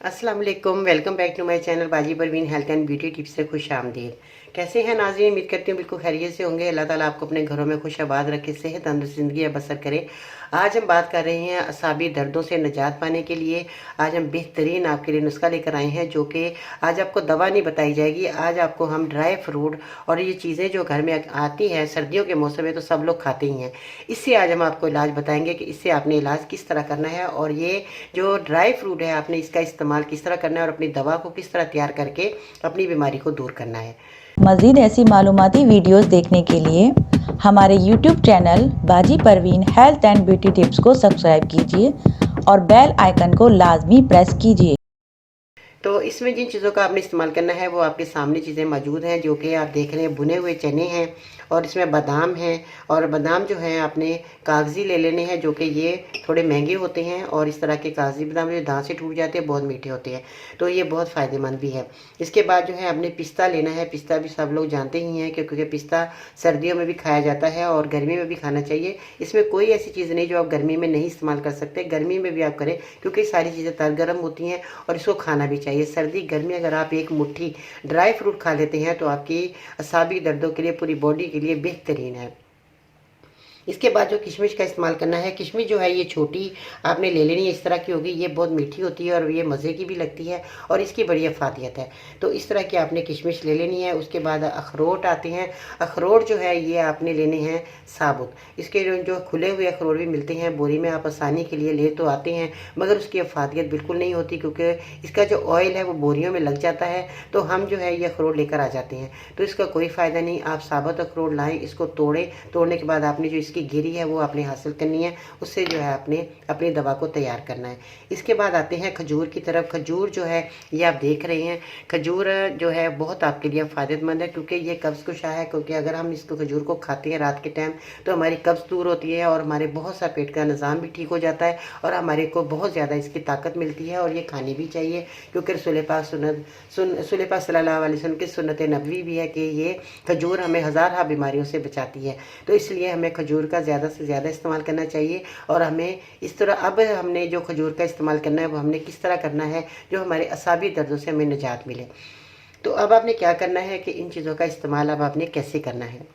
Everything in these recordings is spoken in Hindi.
अस्सलाम वालेकुम, welcome back to my channel बाजी Parveen health and beauty tips से खुश आमदीद। कैसे हैं नाज़रीन? उम्मीद करती हूँ बिल्कुल खैरियत से होंगे। अल्लाह ताला आपको अपने घरों में खुश आबाद रखे, सेहत तंदुरुस्त ज़िंदगी बसर करे। आज हम बात कर रहे हैं असाबी दर्दों से निजात पाने के लिए। आज हम बेहतरीन आपके लिए नुस्खा लेकर आए हैं, जो कि आज आपको दवा नहीं बताई जाएगी। आज आपको हम ड्राई फ्रूट और ये चीज़ें जो घर में आती हैं सर्दियों के मौसम में, तो सब लोग खाते ही हैं। इससे आज हम आपको इलाज बताएंगे कि इससे आपने इलाज किस तरह करना है, और ये जो ड्राई फ्रूट है आपने इसका इस्तेमाल किस तरह करना है, और अपनी दवा को किस तरह तैयार करके अपनी बीमारी को दूर करना है। मज़ीद ऐसी मालूमाती वीडियोस देखने के लिए हमारे YouTube चैनल बाजी Parveen health and beauty tips को सब्सक्राइब कीजिए और बेल आइकन को लाजमी प्रेस कीजिए। तो इसमें जिन चीज़ों का आपने इस्तेमाल करना है वो आपके सामने चीज़ें मौजूद हैं, जो कि आप देख रहे हैं। भुने हुए चने हैं, और इसमें बादाम हैं। और बादाम जो है आपने कागज़ी ले लेने हैं, जो कि ये थोड़े महंगे होते हैं। और इस तरह के कागज़ी बादाम जो दांत से टूट जाते हैं, बहुत मीठे होते हैं, तो ये बहुत फ़ायदेमंद भी है। इसके बाद जो है आपने पिस्ता लेना है। पिस्ता भी सब लोग जानते ही हैं, क्योंकि पिस्ता सर्दियों में भी खाया जाता है और गर्मी में भी खाना चाहिए। इसमें कोई ऐसी चीज़ नहीं जो आप गर्मी में नहीं इस्तेमाल कर सकते, गर्मी में भी आप करें, क्योंकि सारी चीज़ें तर गर्म होती हैं और इसको खाना भी चाहिए। सर्दी गर्मी अगर आप एक मुट्ठी ड्राई फ्रूट खा लेते हैं तो आपकी असाबी दर्दों के लिए, पूरी बॉडी के लिए बेहतरीन है। इसके बाद जो किशमिश का इस्तेमाल करना है, किशमिश जो है ये छोटी आपने ले लेनी है, इस तरह की होगी। ये बहुत मीठी होती है और ये मज़े की भी लगती है, और इसकी बड़ी अफादियत है। तो इस तरह की आपने किशमिश ले लेनी है। उसके बाद अखरोट आते हैं। अखरोट जो है ये आपने लेने हैं साबुत। इसके जो खुले हुए अखरोट भी मिलते हैं बोरी में, आप आसानी के लिए ले तो आते हैं, मगर उसकी अफादियत बिल्कुल नहीं होती, क्योंकि इसका जो ऑयल है वो बोरियों में लग जाता है। तो हम जो है ये अखरोट लेकर आ जाते हैं, तो इसका कोई फ़ायदा नहीं। आप साबुत अखरोट लाएँ, इसको तोड़ने के बाद आपने जो इसकी गिरी है वो आपने हासिल करनी है। उससे जो है आपने अपनी दवा को तैयार करना है। इसके बाद आते हैं खजूर की तरफ। खजूर जो है ये आप देख रहे हैं, खजूर जो है बहुत आपके लिए फ़ायदेमंद है, क्योंकि ये कब्ज़ कुशा है। क्योंकि अगर हम इसको खजूर को खाते हैं रात के टाइम, तो हमारी कब्ज़ दूर होती है, और हमारे बहुत सा पेट का निज़ाम भी ठीक हो जाता है, और हमारे को बहुत ज़्यादा इसकी ताकत मिलती है। और ये खानी भी चाहिए, क्योंकि रसूल पाक सल्लल्लाहु अलैहि वसल्लम की सुन्नत नबवी भी है कि ये खजूर हमें हज़ार बीमारियों से बचाती है। तो इसलिए हमें खजूर का ज़्यादा से ज़्यादा इस्तेमाल करना चाहिए। और हमें इस तरह, अब हमने जो खजूर का इस्तेमाल करना है वो हमने किस तरह करना है, जो हमारे असाबी दर्दों से हमें निजात मिले। तो अब आपने क्या करना है कि इन चीज़ों का इस्तेमाल अब आपने कैसे करना है।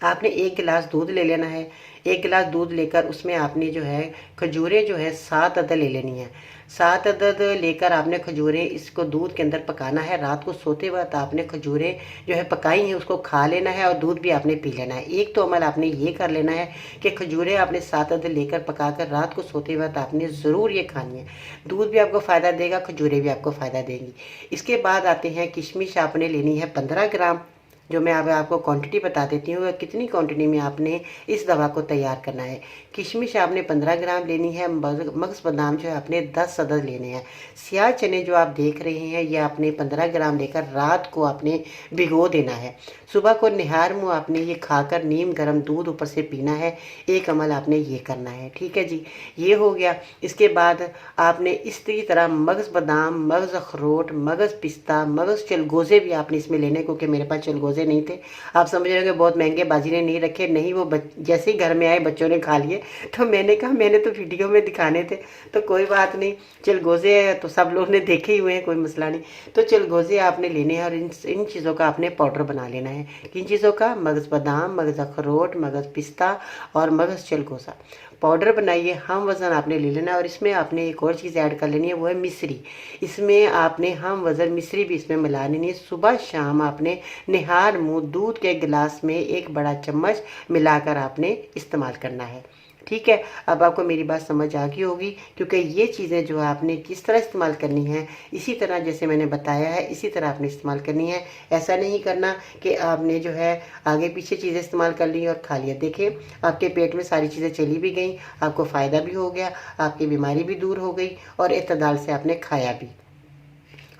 आपने एक गिलास दूध ले लेना है। एक गिलास दूध लेकर उसमें आपने जो है खजूरें जो है 7 अदद ले लेनी है। 7 अदद लेकर आपने खजूरें इसको दूध के अंदर पकाना है। रात को सोते वक्त आपने खजूरें जो है पकाई हैं उसको खा लेना है, और दूध भी आपने पी लेना है। एक तो अमल आपने ये कर लेना है कि खजूरें आपने 7 अदद लेकर पकाकर रात को सोते वक्त आपने ज़रूर ये खानी है। दूध भी आपको फ़ायदा देगा, खजूरें भी आपको फ़ायदा देंगी। इसके बाद आते हैं किशमिश आपने लेनी है 15 ग्राम, जो मैं अब आपको क्वांटिटी बता देती हूँ कितनी क्वांटिटी में आपने इस दवा को तैयार करना है। किशमिश आपने 15 ग्राम लेनी है। मगज़ बादाम जो है आपने 10 अदद लेने हैं। सियाह चने जो आप देख रहे हैं ये आपने 15 ग्राम लेकर रात को आपने भिगो देना है। सुबह को निहार मुँह आपने ये खाकर नीम गर्म दूध ऊपर से पीना है। एक अमल आपने ये करना है, ठीक है जी। ये हो गया। इसके बाद आपने इसी तरह मगज़ बादाम, मगज़ अखरोट, मगज़ पिस्ता, मगज़ चलगोज़े भी आपने इसमें लेने, क्योंकि मेरे पास चलगोज़े नहीं थे। आप समझ रहे हो कि बहुत महंगे, बाजी ने नहीं रखे, नहीं वो जैसे ही घर में आए बच्चों ने खा लिए। तो मैंने कहा मैंने तो वीडियो में दिखाने थे, तो कोई बात नहीं, चलगोज़े तो सब लोग ने देखे ही हुए हैं, कोई मसला नहीं। तो चलगोज़े आपने लेने हैं, और इन चीज़ों का आपने पाउडर बना लेना है। किन चीज़ों का? मगज़ बादाम, मगज़ अखरोट, मगज़ पिस्ता और मगज़ चलगोज़ा। पाउडर बनाइए, हम वज़न आपने ले लेना है। और इसमें आपने एक और चीज़ ऐड कर लेनी है, वो है मिश्री। इसमें आपने हम वज़न मिश्री भी इसमें मिला लेनी है। सुबह शाम आपने निहार मुँह दूध के गिलास में 1 बड़ा चम्मच मिलाकर आपने इस्तेमाल करना है, ठीक है। अब आपको मेरी बात समझ आ गई होगी, क्योंकि ये चीज़ें जो आपने किस तरह इस्तेमाल करनी है, इसी तरह जैसे मैंने बताया है इसी तरह आपने इस्तेमाल करनी है। ऐसा नहीं करना कि आपने जो है आगे पीछे चीज़ें इस्तेमाल कर ली और खा लिया। देखिए आपके पेट में सारी चीज़ें चली भी गई, आपको फ़ायदा भी हो गया, आपकी बीमारी भी दूर हो गई, और इत्तदाल से आपने खाया भी।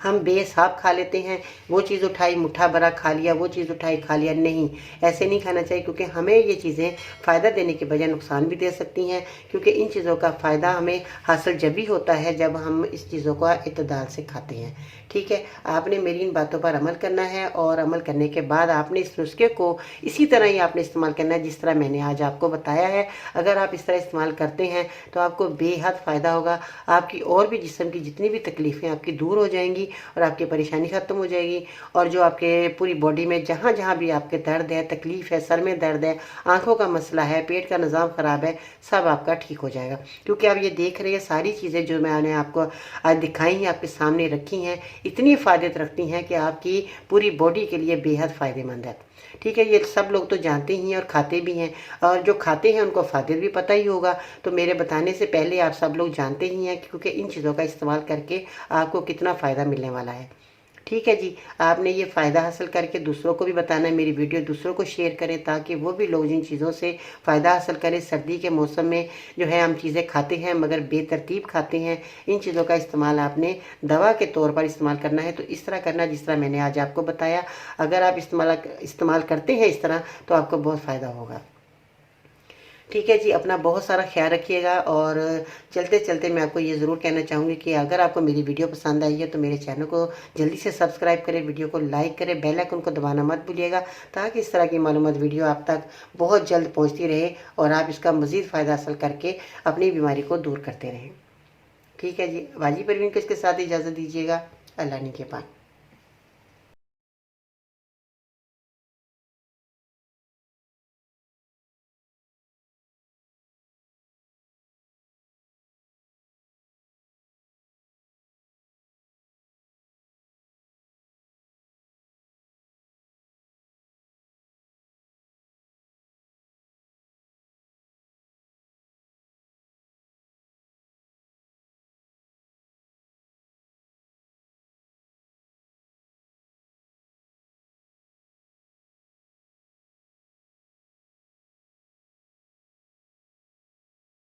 हम बेहिसाब खा लेते हैं, वो चीज़ उठाई मुट्ठा भरा खा लिया, वो चीज़ उठाई खा लिया। नहीं, ऐसे नहीं खाना चाहिए, क्योंकि हमें ये चीज़ें फ़ायदा देने के बजाय नुकसान भी दे सकती हैं। क्योंकि इन चीज़ों का फ़ायदा हमें हासिल जब भी होता है जब हम इस चीज़ों को इत्तेदाल से खाते हैं। ठीक है, आपने मेरी इन बातों पर अमल करना है और अमल करने के बाद आपने इस नुस्खे को इसी तरह ही आपने इस्तेमाल करना है जिस तरह मैंने आज आपको बताया है। अगर आप इस तरह इस्तेमाल करते हैं तो आपको बेहद फ़ायदा होगा। आपकी और भी जिस्म की जितनी भी तकलीफ़ें आपकी दूर हो जाएंगी और आपकी परेशानी ख़त्म हो जाएगी। और जो आपके पूरी बॉडी में जहाँ जहाँ भी आपके दर्द है, तकलीफ़ है, सर में दर्द है, आँखों का मसला है, पेट का निज़ाम ख़राब है, सब आपका ठीक हो जाएगा। क्योंकि आप ये देख रहे हैं सारी चीज़ें जो मैंने आपको आज दिखाई हैं, आपके सामने रखी हैं, इतनी फ़ायदेत रखती हैं कि आपकी पूरी बॉडी के लिए बेहद फ़ायदेमंद है। ठीक है, ये सब लोग तो जानते ही हैं और खाते भी हैं, और जो खाते हैं उनको फ़ायदे भी पता ही होगा। तो मेरे बताने से पहले आप सब लोग जानते ही हैं क्योंकि इन चीज़ों का इस्तेमाल करके आपको कितना फ़ायदा मिलने वाला है। ठीक है जी, आपने ये फ़ायदा हासिल करके दूसरों को भी बताना है। मेरी वीडियो दूसरों को शेयर करें ताकि वो भी लोग जिन चीज़ों से फ़ायदा हासिल करें। सर्दी के मौसम में जो है हम चीज़ें खाते हैं मगर बेतरतीब खाते हैं। इन चीज़ों का इस्तेमाल आपने दवा के तौर पर इस्तेमाल करना है, तो इस तरह करना जिस तरह मैंने आज आपको बताया। अगर आप इस्तेमाल करते हैं इस तरह तो आपको बहुत फ़ायदा होगा। ठीक है जी, अपना बहुत सारा ख्याल रखिएगा। और चलते चलते मैं आपको ये ज़रूर कहना चाहूँगी कि अगर आपको मेरी वीडियो पसंद आई है तो मेरे चैनल को जल्दी से सब्सक्राइब करें, वीडियो को लाइक करें, बेल आइकन को दबाना मत भूलिएगा ताकि इस तरह की मालूमात वीडियो आप तक बहुत जल्द पहुँचती रहे और आप इसका मज़ीद फ़ायदा हासिल करके अपनी बीमारी को दूर करते रहें। ठीक है जी, बाजी परवीन को इसके साथ इजाज़त दीजिएगा। अल्लाह ने के पास।